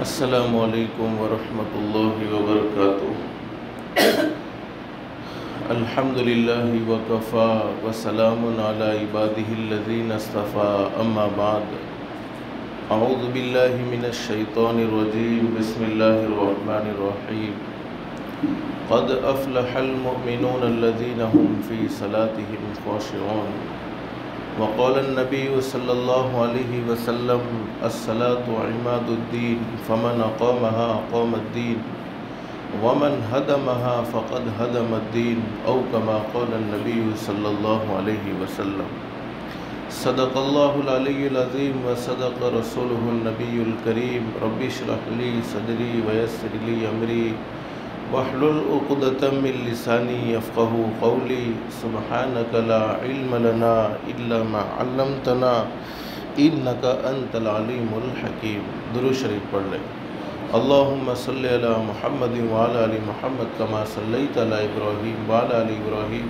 السلام علیکم ورحمۃ اللہ وبرکاتہ۔ الحمدللہ وکفا وسلام علی عبادہ الذین اصطفیٰ، اما بعد۔ اعوذ باللہ من الشیطان الرجیم، بسم اللہ الرحمن الرحیم۔ قد افلح المؤمنون الذین هم فی صلاتهم خاشعون۔ وقال النبی صلی اللہ علیہ وسلم: الصلاة عماد الدین، فمن اقامها اقام الدین، ومن هدمها فقد هدم الدین، او کما قال النبی صلی اللہ علیہ وسلم۔ صدق اللہ العلی العظیم وصدق رسولہ النبی الکریم۔ رب اشرح لی صدری ویسر لی امری واحلل عقدۃ من لسانی یفقہوا قولی۔ سبحانک لا علم لنا الا ما علمتنا انک انت العلیم الحکیم۔ درود شریف پڑھ لیں۔ اللہم صلی علی محمد وعلی آل محمد کما صلیت علی ابراہیم وعلی آل ابراہیم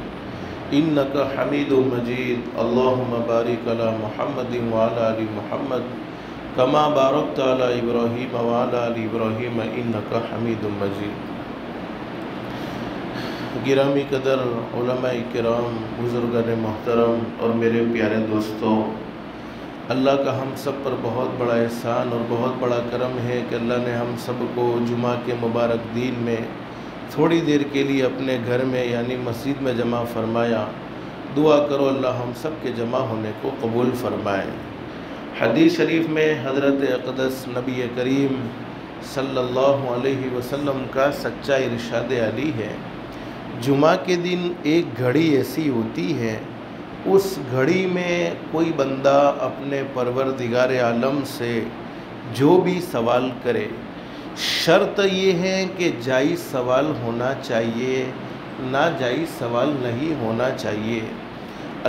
انک حمید مجید۔ اللہم بارک علی محمد وعلی آل محمد کما بارکت علی ابراہیم وعلی آل ابراہیم انک حمید مجید۔ گرامی قدر علماء کرام، بزرگان محترم اور میرے پیارے دوستوں، اللہ کا ہم سب پر بہت بڑا احسان اور بہت بڑا کرم ہے کہ اللہ نے ہم سب کو جمعہ کے مبارک دن میں تھوڑی دیر کے لیے اپنے گھر میں یعنی مسجد میں جمع فرمایا۔ دعا کرو اللہ ہم سب کے جمع ہونے کو قبول فرمائے۔ حدیث شریف میں حضرت اقدس نبی کریم صلی اللہ علیہ وسلم کا سچا ارشاد علی ہے، جمعہ کے دن ایک گھڑی ایسی ہوتی ہے، اس گھڑی میں کوئی بندہ اپنے پروردگار عالم سے جو بھی سوال کرے، شرط یہ ہے کہ جائز سوال ہونا چاہیے، ناجائز سوال نہیں ہونا چاہیے۔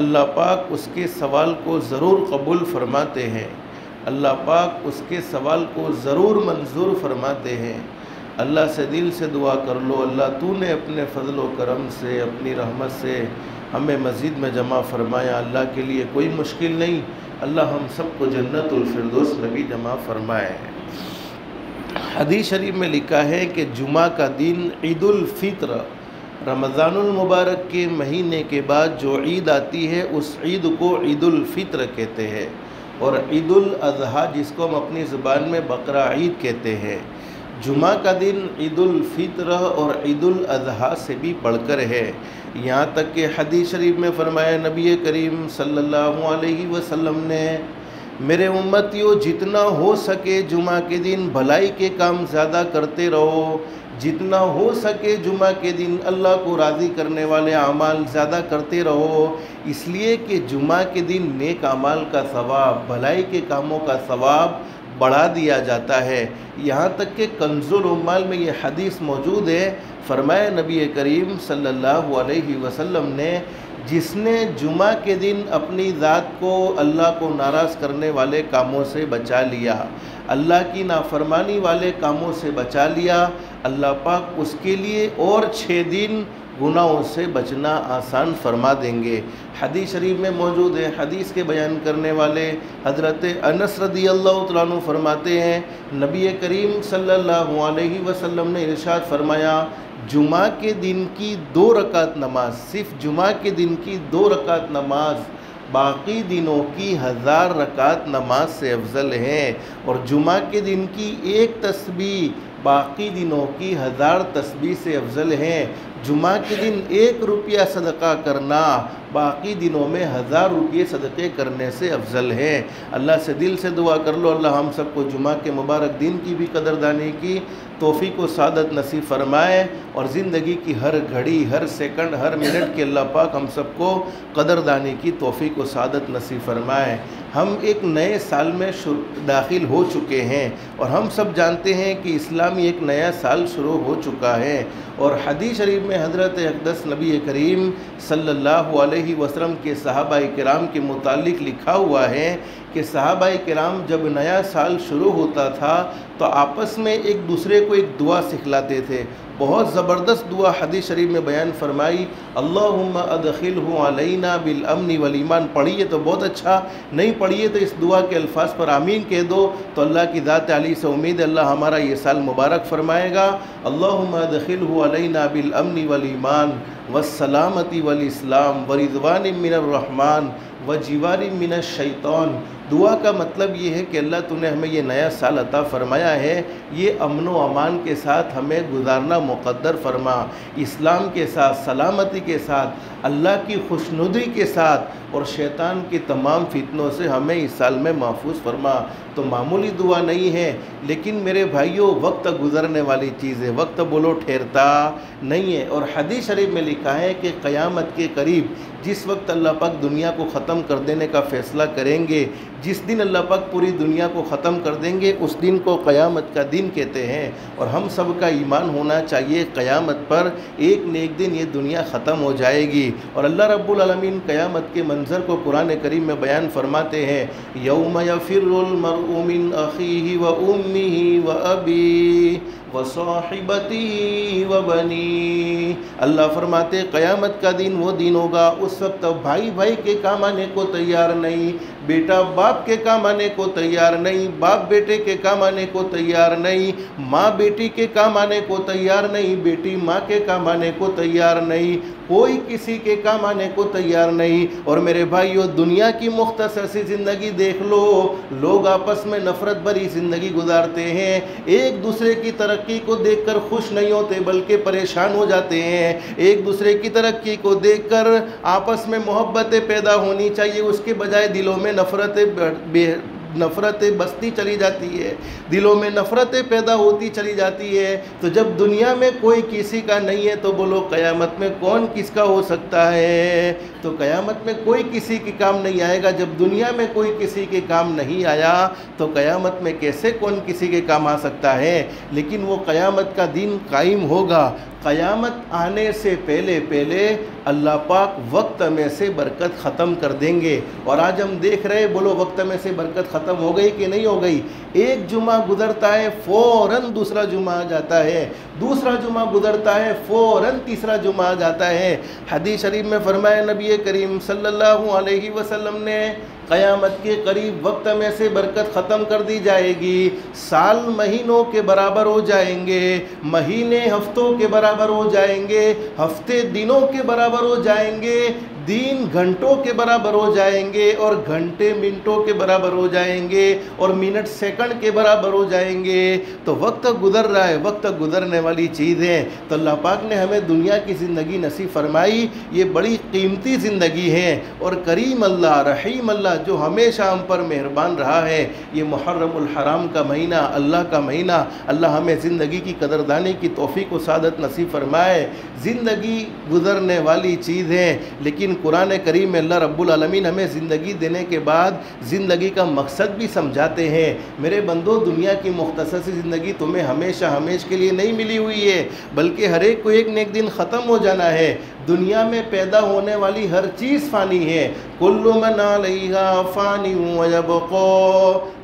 اللہ پاک اس کے سوال کو ضرور قبول فرماتے ہیں، اللہ پاک اس کے سوال کو ضرور منظور فرماتے ہیں۔ اللہ سے دل سے دعا کر لو، اللہ تو نے اپنے فضل و کرم سے، اپنی رحمت سے ہمیں مسجد میں جمع فرمایا، اللہ کے لیے کوئی مشکل نہیں، اللہ ہم سب کو جنت الفردوس میں بھی جمع فرمائے۔ حدیث شریف میں لکھا ہے کہ جمعہ کا دن عید الفطر، رمضان المبارک کے مہینے کے بعد جو عید آتی ہے اس عید کو عید الفطر کہتے ہیں، اور عید الاضحیٰ جس کو ہم اپنی زبان میں بقرہ عید کہتے ہیں۔ جمعہ کا دن عید الفطر اور عید الاضحیٰ سے بھی بڑھ کر ہے، یہاں تک کہ حدیث شریف میں فرمایا نبی کریم صلی اللہ علیہ وسلم نے: میرے امتیوں جتنا ہو سکے جمعہ کے دن بھلائی کے کام زیادہ کرتے رہو، جتنا ہو سکے جمعہ کے دن اللہ کو راضی کرنے والے اعمال زیادہ کرتے رہو، اس لیے کہ جمعہ کے دن نیک اعمال کا ثواب، بھلائی کے کاموں کا ثواب بڑھا دیا جاتا ہے۔ یہاں تک کہ کنز العمال میں یہ حدیث موجود ہے، فرمایا نبی کریم صلی اللہ علیہ وسلم نے: جس نے جمعہ کے دن اپنی ذات کو اللہ کو ناراض کرنے والے کاموں سے بچا لیا، اللہ کی نافرمانی والے کاموں سے بچا لیا، اللہ پاک اس کے لیے اور 6 دن گناہوں سے بچنا آسان فرما دیں گے۔ حدیث شریف میں موجود ہے، حدیث کے بیان کرنے والے حضرت انس رضی اللہ تعالیٰ عنہ فرماتے ہیں نبی کریم صلی اللہ علیہ وسلم نے ارشاد فرمایا: جمعہ کے دن کی 2 رکعت نماز، صرف جمعہ کے دن کی 2 رکعت نماز باقی دنوں کی 1000 رکعت نماز سے افضل ہے، اور جمعہ کے دن کی 1 تسبیح باقی دنوں کی 1000 تسبیح سے افضل ہے۔ جمعہ کے دن 1 روپیہ صدقہ کرنا باقی دنوں میں 1000 روپیے صدقے کرنے سے افضل ہے۔ اللہ سے دل سے دعا کر لو اللہ ہم سب کو جمعہ کے مبارک دن کی بھی قدردانی کی توفیق و سعادت نصیب فرمائے، اور زندگی کی ہر گھڑی، ہر سیکنڈ، ہر منٹ کے اللہ پاک ہم سب کو قدردانی کی توفیق و سعادت نصیب فرمائے۔ ہم ایک نئے سال میں داخل ہو چکے ہیں، اور ہم سب جانتے ہیں کہ اسلامی ایک نیا سال شروع ہو چکا ہے، اور حدیث شریف میں حضرت اقدس نبی کریم صلی اللہ علیہ وسلم کے صحابہ کرام کے متعلق لکھا ہوا ہے کہ صحابہ کرام جب نیا سال شروع ہوتا تھا تو آپس میں ایک دوسرے کو ایک دعا سکھلاتے تھے. بہت زبردست دعا حدیث شریف میں بیان فرمائی. اللہم ادخلہ علینا بالامن والایمان. پڑھیے تو بہت اچھا، نہیں پڑھیے تو اس دعا کے الفاظ پر آمین کہہ دو تو اللہ کی ذات علی سے امید ہے اللہ ہمارا یہ سال مبارک فرمائے گا. اللہم ادخلہ علینا بالامن والایمان والسلامتی والاسلام ورضوان من الرحمن وجوار من الشیطان. دعا کا مطلب یہ ہے کہ اللہ تو نے ہمیں یہ نیا سال عطا فرمایا ہے، یہ امن و امان کے ساتھ ہمیں گزارنا مقدر فرما، اسلام کے ساتھ، سلامتی کے ساتھ، اللہ کی خوشنودی کے ساتھ، اور شیطان کی تمام فتنوں سے ہمیں اس سال میں محفوظ فرما. تو معمولی دعا نہیں ہے، لیکن میرے بھائیوں وقت گزرنے والی چیز ہے، وقت بولو ٹھہرتا نہیں ہے. اور حدیث شریف میں لکھا ہے کہ قیامت کے قریب جس وقت اللہ پاک دنیا کو ختم کر دینے کا فیصلہ کریں گے، جس دن اللہ پاک پوری دنیا کو ختم کر دیں گے، اس دن کو قیامت کا دن کہتے ہیں. اور ہم سب کا ایمان ہونا چاہیے قیامت پر ایک نہ ایک دن یہ دنیا ختم ہو جائے گی. اور اللہ رب العالمین قیامت کے منظر کو قرآن کریم میں بیان فرماتے ہیں. یوم یفر المرء من اخیہ و امہ و ابیہ وصاحبتی وبنی. اللہ فرماتے قیامت کا دن وہ دن ہوگا، اس وقت بھائی بھائی کے کام آنے کو تیار نہیں، بیٹا باپ کے کام آنے کو تیار نہیں، باپ بیٹے کے کام آنے کو تیار نہیں، ماں بیٹی کے کام آنے کو تیار نہیں، بیٹی ماں کے کام آنے کو تیار نہیں، کوئی کسی کے کام آنے کو تیار نہیں. اور میرے بھائیو دنیا کی مختصر سی زندگی دیکھ لو، لوگ آپس میں نفرت بھری زندگی گزارتے ہیں، ایک دوسرے کی ترقی کو دیکھ کر خوش نہیں ہوتے بلکہ پریشان ہو جاتے ہیں. ایک دوسرے کی ترقی کو دیکھ کر آپس میں محبتیں پیدا ہونی چاہیے، اس کے بجائے دلوں میں نفرتیں بستی چلی جاتی ہے، دلوں میں نفرتیں پیدا ہوتی چلی جاتی ہے. تو جب دنیا میں کوئی کسی کا نہیں ہے تو بولو قیامت میں کون کس کا ہو سکتا ہے؟ تو قیامت میں کوئی کسی کے کام نہیں آئے گا. جب دنیا میں کوئی کسی کے کام نہیں آیا تو قیامت میں کیسے کون کسی کے کام آ سکتا ہے؟ لیکن وہ قیامت کا دن قائم ہوگا. قیامت آنے سے پہلے اللہ پاک وقت میں سے برکت ختم کر دیں گے. اور آج ہم دیکھ رہے، بولو وقت میں سے برکت ختم ہو گئی کہ نہیں ہو گئی؟ ایک جمعہ گزرتا ہے فوراً دوسرا جمعہ آ جاتا ہے، دوسرا جمعہ گزرتا ہے فوراً تیسرا جمعہ آ جاتا ہے. حدیث شریف میں فرمایا نبی کریم صلی اللہ علیہ وسلم نے قیامت کے قریب وقت میں سے برکت ختم کر دی جائے گی. سال مہینوں کے برابر ہو جائیں گے، مہینے ہفتوں کے برابر ہو جائیں گے، ہفتے دنوں کے برابر ہو جائیں گے، دن گھنٹوں کے برابر ہو جائیں گے، اور گھنٹے منٹوں کے برابر ہو جائیں گے، اور منٹ سیکنڈ کے برابر ہو جائیں گے. تو وقت گزر رہا ہے، وقت گزرنے والی چیز ہے. تو اللہ پاک نے ہمیں دنیا کی زندگی نصیب فرمائی، یہ بڑی قیمتی زندگی ہے. اور کریم اللہ، رحیم اللہ جو ہمیشہ ہم پر مہربان رہا ہے، یہ محرم الحرام کا مہینہ، اللہ کا مہینہ، اللہ ہمیں زندگی کی قدردانی کی توفیق و سعادت نصیب فرمائے. زندگی گزرنے والی چیز ہے، لیکن قرآن کریم میں اللہ رب العالمین ہمیں زندگی دینے کے بعد زندگی کا مقصد بھی سمجھاتے ہیں. میرے بندو دنیا کی مختصر سی زندگی تمہیں ہمیشہ ہمیش کے لیے نہیں ملی ہوئی ہے، بلکہ ہر ایک کو ایک نہ ایک دن ختم ہو جانا ہے. دنیا میں پیدا ہونے والی ہر چیز فانی ہے. کل من علیہا فانی ویبقا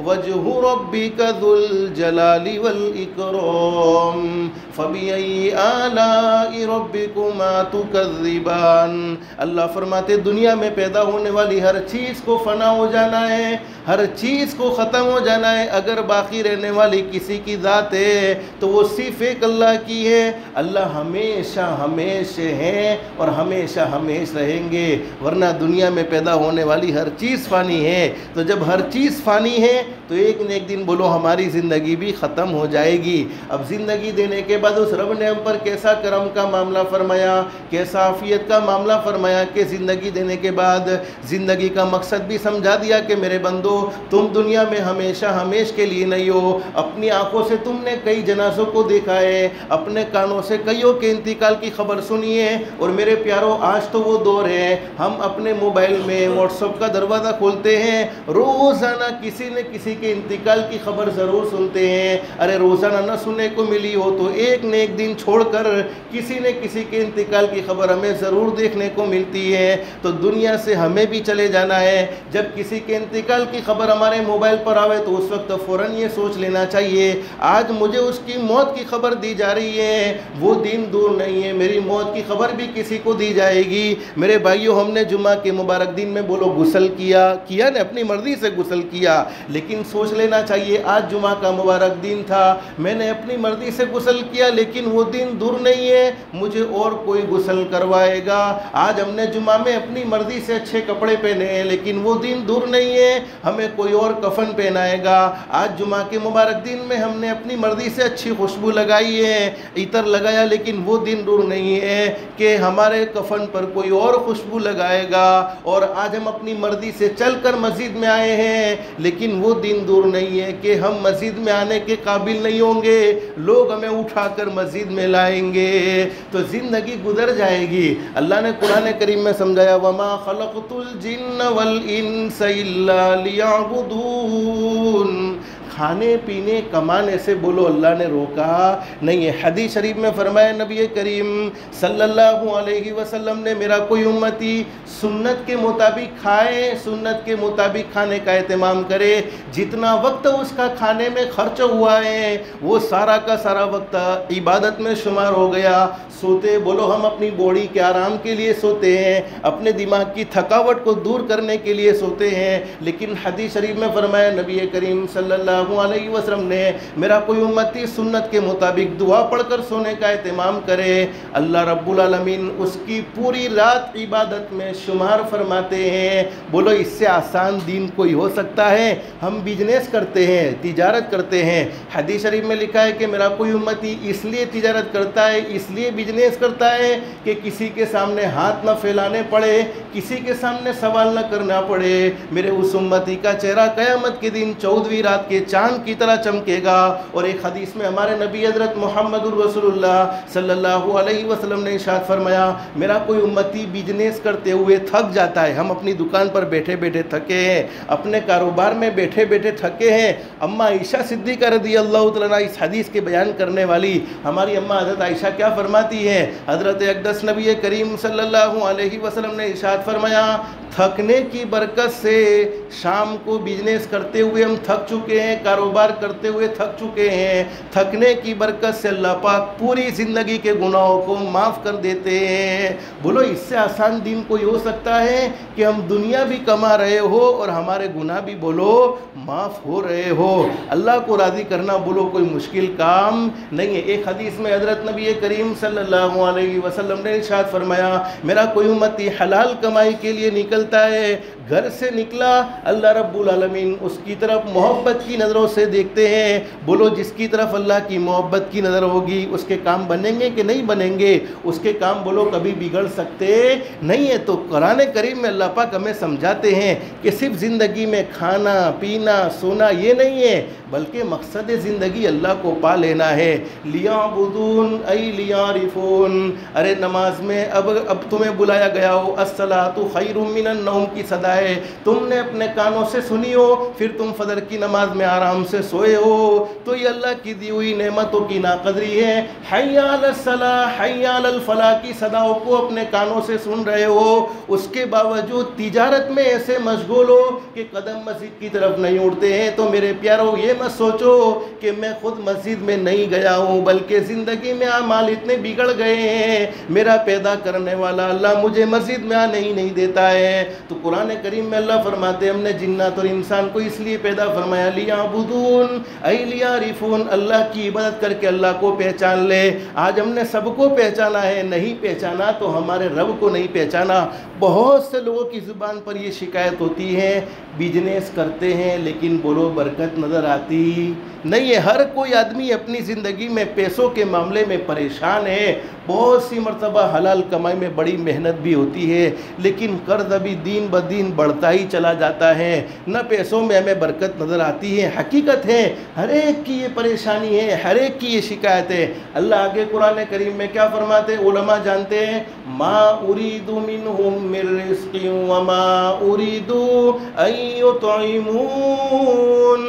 وجہ ربک ذو الجلال والاکرام فبأی آلاء ربکما تکذبان. اللہ فرماتے دنیا میں پیدا ہونے والی ہر چیز کو فنا ہو جانا ہے، ہر چیز کو ختم ہو جانا ہے. اگر باقی رہنے والی کسی کی ذات ہے تو وہ صرف ایک اللہ کی ہے. اللہ ہمیشہ ہمیشہ ہیں اور ہمیشہ ہمیشہ رہیں گے، ورنہ دنیا میں پیدا ہونے والی ہر چیز فانی ہے. تو جب ہر چیز فانی ہے تو ایک نہ ایک دن بولو ہماری زندگی بھی ختم ہو جائے گی. اب زندگی دینے کے بعد اس رب نے ہم پر کیسا کرم کا معاملہ فرمایا، کیسا عافیت کا معاملہ فرمایا کہ زندگی دینے کے بعد زندگی کا مقصد بھی سمجھا دیا کہ میرے بندو تم دنیا میں ہمیشہ ہمیش کے لیے نہیں ہو. اپنی آنکھوں سے تم نے کئی جنازوں کو دیکھا ہے، اپنے کانوں سے کئیوں کے انتقال کی خبر سنی ہے. اور میرے پیاروں آج تو وہ دور ہے، ہم اپنے موبائل میں واٹس ایپ کا دروازہ کھولتے ہیں، روزانہ کسی نہ کسی کے انتقال کی خبر ضرور سنتے ہیں. ارے روزانہ نہ سننے کو ملی ہو تو ایک نہ ایک دن چھوڑ کر کسی نہ کسی کے انتقال کی خبر ہمیں ضرور دیکھنے کو ملتی ہیں تو دنیا سے ہمیں بھی چلے جانا ہے۔ جب کسی کے انتقال کی خبر ہمارے موبائل پر آوے تو اس وقت فوراً یہ سوچ لینا چاہیے آج مجھے اس کی موت کی خبر دی جا رہی ہے، وہ دن دور نہیں ہے، میری موت کی خبر بھی کسی کو دی جائے گی۔ میرے بھائیو، ہم نے جمعہ کے مبارک دن میں بولو غسل کیا نے اپنی مرضی سے غسل کیا، لیکن سوچ لینا چاہیے آج جمعہ کا مبارک دن تھا، میں نے اپنی مرضی سے غسل کیا لیکن وہ دن دور نہیں ہے، مجھے اور کوئی غسل کروائے گا۔ آج ہم نے جمعہ میں اپنی مرضی سے اچھے کپڑے پہنے ہیں لیکن وہ دن دور نہیں ہے، ہمیں کوئی اور کفن پہنائے گا۔ آج جمعہ کے مبارک دن میں ہم نے اپنی مرضی سے اچھی خوشبو لگائی ہے، عطر لگایا، لیکن وہ دن دور نہیں ہے کہ ہمارے کفن پر کوئی اور خوشبو لگائے گا۔ اور آج ہم اپنی مرضی سے چل کر مسجد میں آئے ہیں لیکن وہ دن دور نہیں ہے کہ ہم مسجد میں آنے کے قابل نہیں ہوں گے، لوگ ہمیں اٹھا کر مسجد میں لائیں گے، تو زندگی گزر جائے گی۔ اللہ نے قرآن کریم میں سمجھایا وَمَا خَلَقْتُ الْجِنَّ وَالْإِنسَ إِلَّا لِيَعْبُدُونَ۔ کھانے پینے کمانے سے بولو اللہ نے روکا نہیں ہے۔ حدیث شریف میں فرمایا نبی کریم صلی اللہ علیہ وسلم نے میرا کوئی امتی سنت کے مطابق کھائے، سنت کے مطابق کھانے کا اہتمام کرے، جتنا وقت اس کا کھانے میں خرچ ہوا ہے وہ سارا کا سارا وقت عبادت میں شمار ہو گیا۔ سوتے بولو ہم اپنی باڈی کے آرام کے لیے سوتے ہیں، اپنے دماغ کی تھکاوٹ کو دور کرنے کے لیے سوتے ہیں، لیکن حدیث شریف میں فرمایا نبی کریم صلی اللہ علیہ وسلم نے میرا کوئی امتی سنت کے مطابق دعا پڑھ کر سونے کا اہتمام کرے، اللہ رب العالمین اس کی پوری رات عبادت میں شمار فرماتے ہیں۔ بولو اس سے آسان دین کوئی ہو سکتا ہے؟ ہم بزنس کرتے ہیں، تجارت کرتے ہیں، حدیث شریف میں لکھا ہے کہ میرا کوئی امتی اس لیے تجارت کرتا ہے، اس لیے بزنس کرتا ہے کہ کسی کے سامنے ہاتھ نہ پھیلانے پڑے، کسی کے سامنے سوال نہ کرنا پڑے۔ میرے اس امتی کا چہرہ قیامت کے دن 14ویں رات کے چاند کی طرح چمکے گا۔ اور ایک حدیث میں ہمارے نبی حضرت محمد الرسول اللہ صلی اللہ علیہ وسلم نے ارشاد فرمایا میرا کوئی امتی بزنس کرتے ہوئے تھک جاتا ہے، ہم اپنی دکان پر بیٹھے بیٹھے تھکے ہیں، اپنے کاروبار میں بیٹھے بیٹھے تھکے ہیں۔ اماں عائشہ صدیقہ رضی اللہ تعالیٰ عنہ اس حدیث کے بیان کرنے والی ہماری اماں حضرت عائشہ کیا فرماتی ہیں؟ حضرت اقدس نبی کریم صلی اللہ علیہ وسلم نے ارشاد فرمایا تھکنے کی برکت سے شام کو بزنس کرتے ہوئے ہم تھک چکے ہیں، کاروبار کرتے ہوئے تھک چکے ہیں، تھکنے کی برکت سے اللہ پاک پوری زندگی کے گناہوں کو معاف کر دیتے ہیں۔ بولو اس سے آسان دین کوئی ہو سکتا ہے کہ ہم دنیا بھی کما رہے ہو اور ہمارے گناہ بھی بولو معاف ہو رہے ہو؟ اللہ کو راضی کرنا بولو کوئی مشکل کام نہیں ہے۔ ایک حدیث میں حضرت نبی کریم صلی اللہ علیہ وسلم نے ارشاد فرمایا میرا کوئی امتی حلال کمائی کے لیے نکلتا ہے، گھر سے نکلا اللہ رب العالمین اس کی طرف محبت کی نظروں سے دیکھتے ہیں۔ بولو جس کی طرف اللہ کی محبت کی نظر ہوگی اس کے کام بنیں گے کہ نہیں بنیں گے؟ اس کے کام بولو کبھی بگڑ سکتے نہیں ہے۔ تو قرآن کریم میں اللہ پاک ہمیں سمجھاتے ہیں کہ صرف زندگی میں کھانا پینا سونا یہ نہیں ہے، بلکہ مقصد زندگی اللہ کو پا لینا ہے۔ لیعبدون ای لیعرفون۔ ارے نماز میں اب تمہیں بلایا گیا ہو، الصلاۃ خیر من النوم کی صدا ہے، تم نے اپنے کانوں سے سنی ہو، پھر تم فجر کی نماز میں آرام سے سوئے ہو، تو یہ اللہ کی دی ہوئی نعمتوں کی ناقدری ہے۔ حی علی الصلاۃ حی علی الفلاح کی صداؤں کو اپنے کانوں سے سن رہے ہو، اس کے باوجود تجارت میں ایسے مشغول ہو کہ قدم مسجد کی طرف نہیں اڑتے ہیں۔ تو میرے پیارو یہ مت سوچو کہ میں خود مسجد میں نہیں گیا ہوں، بلکہ زندگی میں اعمال اتنے بگڑ گئے ہیں، میرا پیدا کرنے والا اللہ مجھے مسجد میں آنے ہی نہیں دیتا ہے۔ تو قرآن کریم میں اللہ فرماتے ہیں ہم نے جنات اور انسان کو اس لیے پیدا فرمایا لیعبدون ای لیعرفون، اللہ کی عبادت کر کے اللہ کو پہچان لے۔ آج ہم نے سب کو پہچانا ہے، نہیں پہچانا تو ہمارے رب کو نہیں پہچانا۔ بہت سے لوگوں کی زبان پر یہ شکایت ہوتی ہے بزنس کرتے ہیں لیکن بولو برکت نظر آتی نہیں ہے۔ ہر کوئی آدمی اپنی زندگی میں پیسوں کے معاملے میں پریشان ہے، بہت سی مرتبہ حلال کمائی میں بڑی محنت بھی ہوتی ہے لیکن قرض ابھی دین بدین بڑھتا ہی چلا جاتا ہے، نہ پیسوں میں ہمیں برکت نظر آتی ہے۔ حقیقت ہے ہر ایک کی یہ پریشانی ہے، ہر ایک کی یہ شکایت ہے۔ اللہ آگے قرآن کریم میں کیا فرماتے ہیں؟ علماء جانتے ہیں ما اريد منهم من رزق وما اريد ان يطعمون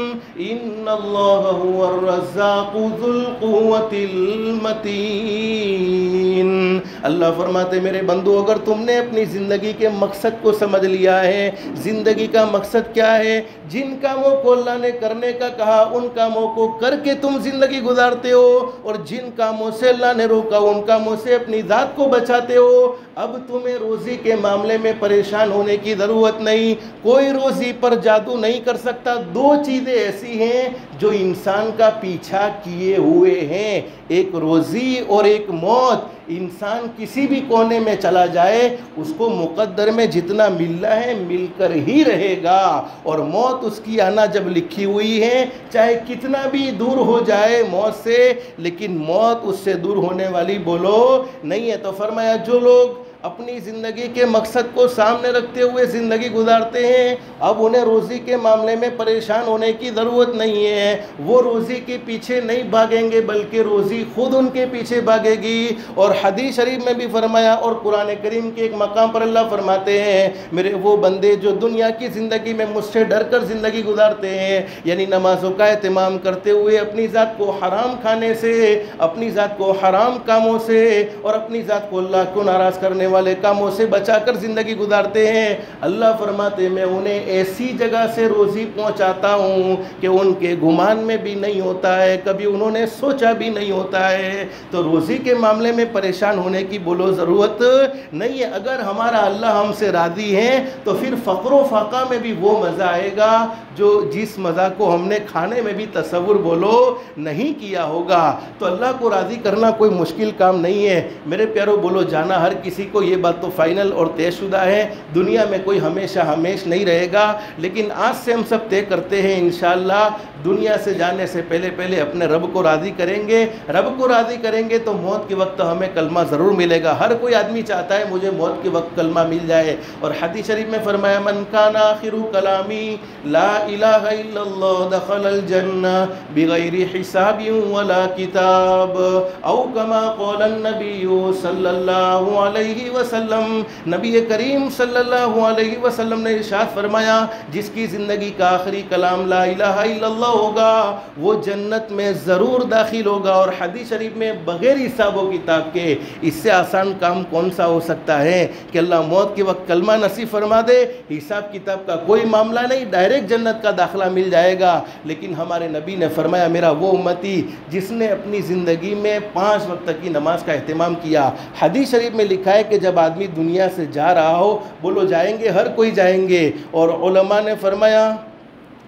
ان ان اللہ هو الرزاق ذو القوة المتین۔ اللہ فرماتے میرے بندو اگر تم نے اپنی زندگی کے مقصد کو سمجھ لیا ہے، زندگی کا مقصد کیا ہے، جن کاموں کو اللہ نے کرنے کا کہا ان کاموں کو کر کے تم زندگی گزارتے ہو، اور جن کاموں سے اللہ نے روکا ان کاموں سے اپنی ذات کو بچاتے ہو، اب تمہیں روزی کے معاملے میں پریشان ہونے کی ضرورت نہیں۔ کوئی روزی پر جادو نہیں کر سکتا۔ دو چیزیں ایسی ہیں جو انسان کا پیچھا کیے ہوئے ہیں، ایک روزی اور ایک موت۔ انسان کسی بھی کونے میں چلا جائے اس کو مقدر میں جتنا ملنا ہے مل کر ہی رہے گا، اور موت اس کی آنا جب لکھی ہوئی ہے چاہے کتنا بھی دور ہو جائے موت سے، لیکن موت اس سے دور ہونے والی بولو نہیں ہے۔ تو فرمایا جو لوگ اپنی زندگی کے مقصد کو سامنے رکھتے ہوئے زندگی گزارتے ہیں اب انہیں روزی کے معاملے میں پریشان ہونے کی ضرورت نہیں ہے۔ وہ روزی کے پیچھے نہیں بھاگیں گے بلکہ روزی خود ان کے پیچھے بھاگے گی۔ اور حدیث شریف میں بھی فرمایا، اور قرآن کریم کے ایک مقام پر اللہ فرماتے ہیں میرے وہ بندے جو دنیا کی زندگی میں مجھ سے ڈر کر زندگی گزارتے ہیں، یعنی نمازوں کا اہتمام کرتے ہوئے اپنی ذات کو حرام کھانے سے، اپنی ذات کو حرام کاموں سے اور اپنی ذات کو اللہ کو ناراض کرنے والے کاموں سے بچا کر زندگی گزارتے ہیں، اللہ فرماتے میں انہیں ایسی جگہ سے روزی پہنچاتا ہوں کہ ان کے گمان میں بھی نہیں ہوتا ہے، کبھی انہوں نے سوچا بھی نہیں ہوتا ہے۔ تو روزی کے معاملے میں پریشان ہونے کی بولو ضرورت نہیں ہے۔ اگر ہمارا اللہ ہم سے راضی ہے تو پھر فقر و فاقہ میں بھی وہ مزہ آئے گا جو جس مزہ کو ہم نے کھانے میں بھی تصور بولو نہیں کیا ہوگا۔ تو اللہ کو راضی کرنا کوئی مشکل کام نہیں ہے میرے پیارو، بولو جانا ہر کسی کو، یہ بات تو فائنل اور طے شدہ ہے، دنیا میں کوئی ہمیشہ ہمیش نہیں رہے گا، لیکن آج سے ہم سب طے کرتے ہیں انشاءاللہ دنیا سے جانے سے پہلے اپنے رب کو راضی کریں گے۔ رب کو راضی کریں گے تو موت کے وقت ہمیں کلمہ ضرور ملے گا۔ ہر کوئی آدمی چاہتا ہے مجھے موت کے وقت کلمہ مل جائے، اور حدیث شریف میں فرمایا من کان آخر کلامی لا الہ الا اللہ دخل الجنہ بغیر حساب ولا کتاب، او کما قال النبی صلی اللہ علیہ وسلم۔ نبی کریم صلی اللہ علیہ وسلم نے ارشاد فرمایا جس کی زندگی کا آخری کلام لا الہ الا اللہ ہوگا وہ جنت میں ضرور داخل ہوگا۔ اور حدیث شریف میں بغیر حساب و کتاب کے اس سے آسان کام کون سا ہو سکتا ہے کہ اللہ موت کے وقت کلمہ نصیب فرما دے، حساب کتاب کا کوئی معاملہ نہیں، ڈائریکٹ جنت کا داخلہ مل جائے گا۔ لیکن ہمارے نبی نے فرمایا میرا وہ امتی جس نے اپنی زندگی میں 5 وقت کی نماز کا اہتمام کیا۔ حدیث شریف میں لکھا ہے کہ جب آدمی دنیا سے جا رہا ہو، بولو جائیں گے، ہر کوئی جائیں گے، اور علماء نے فرمایا،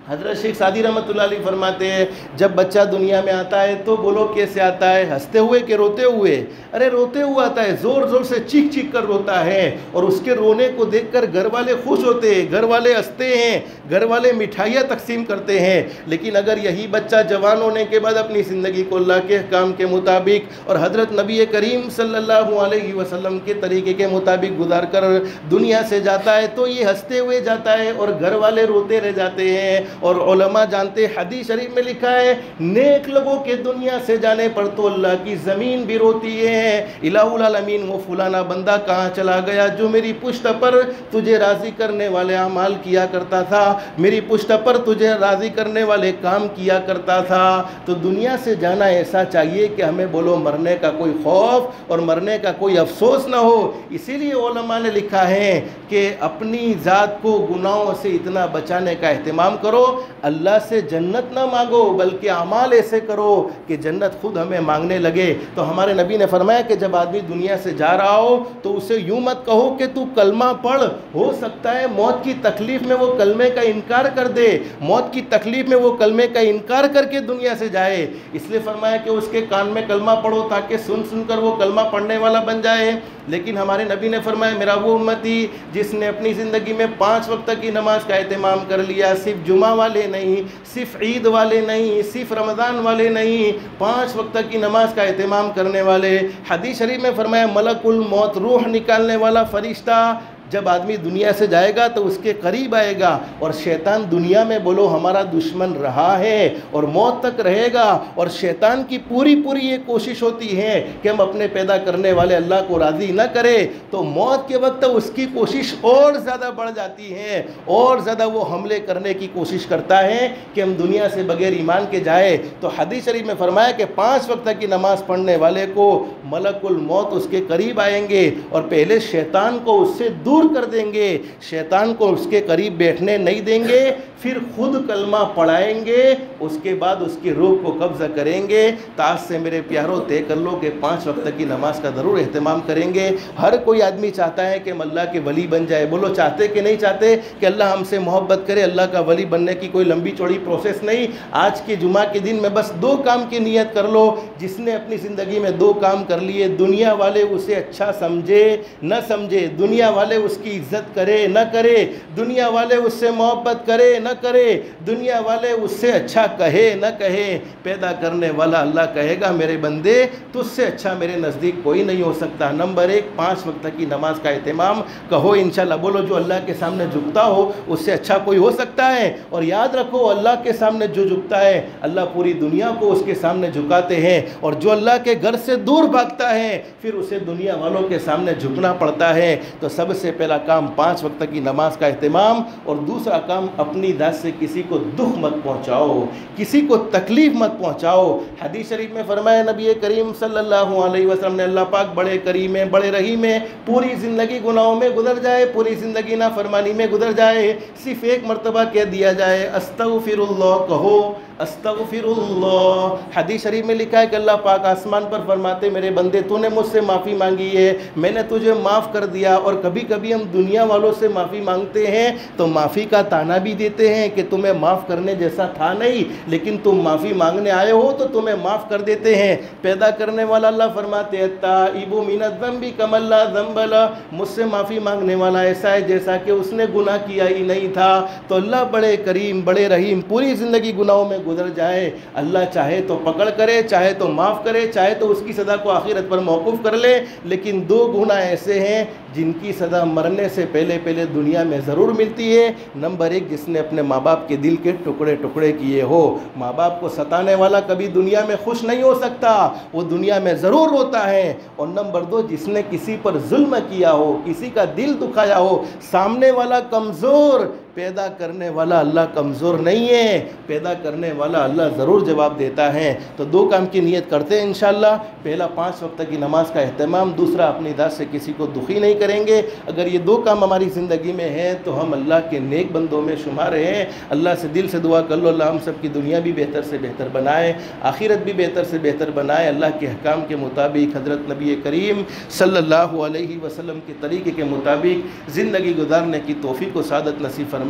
حضرت شیخ سعدی رحمۃ اللہ علیہ فرماتے ہیں جب بچہ دنیا میں آتا ہے تو بولو کیسے آتا ہے، ہنستے ہوئے کہ روتے ہوئے؟ ارے روتے ہوئے آتا ہے، زور زور سے چیخ چیخ کر روتا ہے، اور اس کے رونے کو دیکھ کر گھر والے خوش ہوتے ہیں، گھر والے ہنستے ہیں، گھر والے مٹھائیاں تقسیم کرتے ہیں۔ لیکن اگر یہی بچہ جوان ہونے کے بعد اپنی زندگی کو اللہ کے احکام کے مطابق اور حضرت نبی کریم صلی اللہ علیہ وسلم کے طریقے کے مطابق گزار کر دنیا سے جاتا ہے تو یہ ہنستے ہوئے جاتا ہے اور گھر والے روتے رہ جاتے ہیں۔ اور علماء جانتے، حدیث شریف میں لکھا ہے نیک لوگوں کے دنیا سے جانے پر تو اللہ کی زمین بھی روتی ہے، الہ العالمین وہ فلانا بندہ کہاں چلا گیا جو میری پشت پر تجھے راضی کرنے والے اعمال کیا کرتا تھا، میری پشت پر تجھے راضی کرنے والے کام کیا کرتا تھا۔ تو دنیا سے جانا ایسا چاہیے کہ ہمیں بولو مرنے کا کوئی خوف اور مرنے کا کوئی افسوس نہ ہو۔ اسی لیے علماء نے لکھا ہے کہ اپنی ذات کو گناہوں سے اتنا بچانے کا اہتمام کرو، اللہ سے جنت نہ مانگو بلکہ اعمال ایسے کرو کہ جنت خود ہمیں مانگنے لگے۔ تو ہمارے نبی نے فرمایا کہ جب آدمی دنیا سے جا رہا ہو تو اسے یوں مت کہو کہ تو کلمہ پڑھ، ہو سکتا ہے موت کی تکلیف میں وہ کلمے کا انکار کر دے، موت کی تکلیف میں وہ کلمے کا انکار کر کے دنیا سے جائے، اس لیے فرمایا کہ اس کے کان میں کلمہ پڑھو تاکہ سن سن کر وہ کلمہ پڑھنے والا بن جائے۔ لیکن ہمارے نبی نے فرمایا میرا وہ امتی جس نے اپنی زندگی میں 5 وقت کی نماز کا اہتمام کر لیا، صرف جمعہ والے نہیں، صرف عید والے نہیں، صرف رمضان والے نہیں، 5 وقت کی نماز کا اہتمام کرنے والے۔ حدیث شریف میں فرمایا ملک الموت روح نکالنے والا فرشتہ جب آدمی دنیا سے جائے گا تو اس کے قریب آئے گا، اور شیطان دنیا میں بولو ہمارا دشمن رہا ہے اور موت تک رہے گا، اور شیطان کی پوری یہ کوشش ہوتی ہے کہ ہم اپنے پیدا کرنے والے اللہ کو راضی نہ کرے، تو موت کے وقت اس کی کوشش اور زیادہ بڑھ جاتی ہے، اور زیادہ وہ حملے کرنے کی کوشش کرتا ہے کہ ہم دنیا سے بغیر ایمان کے جائے۔ تو حدیث شریف میں فرمایا کہ 5 وقت کی نماز پڑھنے والے کو ملک الموت اس کے قریب آئیں گے، اور پہلے شیطان کو اس سے دور کر دیں گے، شیطان کو اس کے قریب بیٹھنے نہیں دیں گے، پھر خود کلمہ پڑھائیں گے، اس کے بعد اس کی روح کو قبضہ کریں گے۔ تاج سے میرے پیاروں طے کر لو کہ 5 وقت کی نماز کا ضرور اہتمام کریں گے۔ ہر کوئی آدمی چاہتا ہے کہ ہم اللہ کے ولی بن جائے، بولو چاہتے کہ نہیں چاہتے کہ اللہ ہم سے محبت کرے؟ اللہ کا ولی بننے کی کوئی لمبی چوڑی پروسیس نہیں۔ آج کے جمعہ کے دن میں بس 2 کام کی نیت کر لو، جس نے اپنی زندگی میں 2 کام کر لیے، دنیا والے اسے اچھا سمجھے نہ سمجھے، دنیا والے اس کی عزت کرے نہ کرے، دنیا والے اس سے محبت کرے نہ کرے، دنیا والے اس سے اچھا کہے نہ کہے، پیدا کرنے والا اللہ کہے گا میرے بندے تجھ سے اچھا میرے نزدیک کوئی نہیں ہو سکتا۔ نمبر 1 5 وقت کی نماز کا اہتمام، کہو انشاءاللہ، بولو جو اللہ کے سامنے جھکتا ہو اس سے اچھا کوئی ہو سکتا ہے؟ اور یاد رکھو اللہ کے سامنے جو جھکتا ہے اللہ پوری دنیا کو اس کے سامنے جھکاتے ہیں، اور جو اللہ کے گھر سے دور بھاگتا ہے پھر اسے دنیا والوں کے سامنے جھکنا پڑتا ہے۔ تو سب سے پہلا کام 5 وقت کی نماز کا اہتمام، اور دوسرا کام اپنی ذات سے کسی کو دکھ مت پہنچاؤ، کسی کو تکلیف مت پہنچاؤ۔ حدیث شریف میں فرمایا نبی کریم صلی اللہ علیہ وسلم نے، اللہ پاک بڑے کریم ہیں، بڑے رحیم ہیں، پوری زندگی گناہوں میں گزر جائے، پوری زندگی نافرمانی میں گزر جائے، صرف ایک مرتبہ کہہ دیا جائے استغفر اللہ، کہو استغفر اللہ۔ حدیث شریف میں لکھا ہے کہ اللہ پاک آسمان پر فرماتے میرے بندے تو نے مجھ سے معافی مانگی ہے، میں نے تجھے معاف کر دیا۔ اور کبھی کبھی ہم دنیا والوں سے معافی مانگتے ہیں تو معافی کا تانا بھی دیتے ہیں کہ تمہیں معاف کرنے جیسا تھا نہیں، لیکن تم معافی مانگنے آئے ہو تو تمہیں معاف کر دیتے ہیں۔ پیدا کرنے والا اللہ فرماتے ہیں التائب من الذنب کمن لا ذنب لہ، مجھ سے معافی مانگنے والا ایسا ہے جیسا کہ اس نے گناہ کیا ہی نہیں تھا۔ تو اللہ بڑے کریم بڑے رحیم، پوری زندگی گناہوں میں گزر جائے، اللہ چاہے تو پکڑ کرے، چاہے تو معاف کرے، چاہے تو اس کی سزا کو آخرت پر موقوف کر لے، لیکن 2 گناہ ایسے ہیں جن کی سزا مرنے سے پہلے دنیا میں ضرور ملتی ہے۔ نمبر 1 جس نے اپنے ماں باپ کے دل کے ٹکڑے کیے ہو۔ ماں باپ کو ستانے والا کبھی دنیا میں خوش نہیں ہو سکتا، وہ دنیا میں ضرور روتا ہے۔ اور نمبر 2 جس نے کسی پر ظلم کیا ہو، کسی کا دل دکھایا ہو، سامنے والا کمزور، پیدا کرنے والا اللہ کمزور نہیں ہے، پیدا کرنے والا اللہ ضرور جواب دیتا ہے۔ تو 2 کام کی نیت کرتے ہیں انشاءاللہ۔ پہلا 5 وقت کی نماز کا اہتمام، دوسرا اپنی ذات سے کسی کو دکھی نہیں کریں گے۔ اگر یہ 2 کام ہماری زندگی میں ہیں تو ہم اللہ کے نیک بندوں میں شمار ہیں۔ اللہ سے دل سے دعا کر لو اللہ ہم سب کی دنیا بھی بہتر سے بہتر بنائے، آخرت بھی بہتر سے بہتر بنائے، اللہ کے احکام کے مطابق حضرت نبی کریم صلی اللہ علیہ وسلم کے طریقے کے مطابق زندگی گزارنے کی توفیق و سعادت نصیب فرمائے۔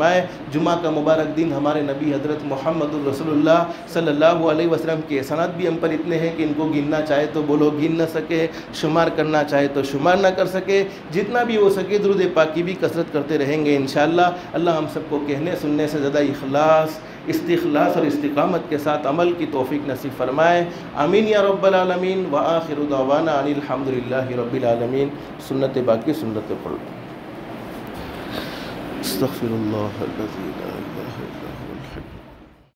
جمعہ کا مبارک دن ہمارے نبی حضرت محمد الرسول اللہ صلی اللہ علیہ وسلم کے احسانات بھی ہم پر اتنے ہیں کہ ان کو گننا چاہے تو بولو گن نہ سکے، شمار کرنا چاہے تو شمار نہ کر سکے۔ جتنا بھی ہو سکے درود پاک کی بھی کثرت کرتے رہیں گے انشاءاللہ۔ اللہ ہم سب کو کہنے سننے سے زیادہ اخلاص، استخلاص اور استقامت کے ساتھ عمل کی توفیق نصیب فرمائے، آمین یا رب العالمین۔ وآخر دعوانا ان الحمدللہ رب العالمین۔ سنت باقی سنت پڑھ، استغفر اللہ الذی لا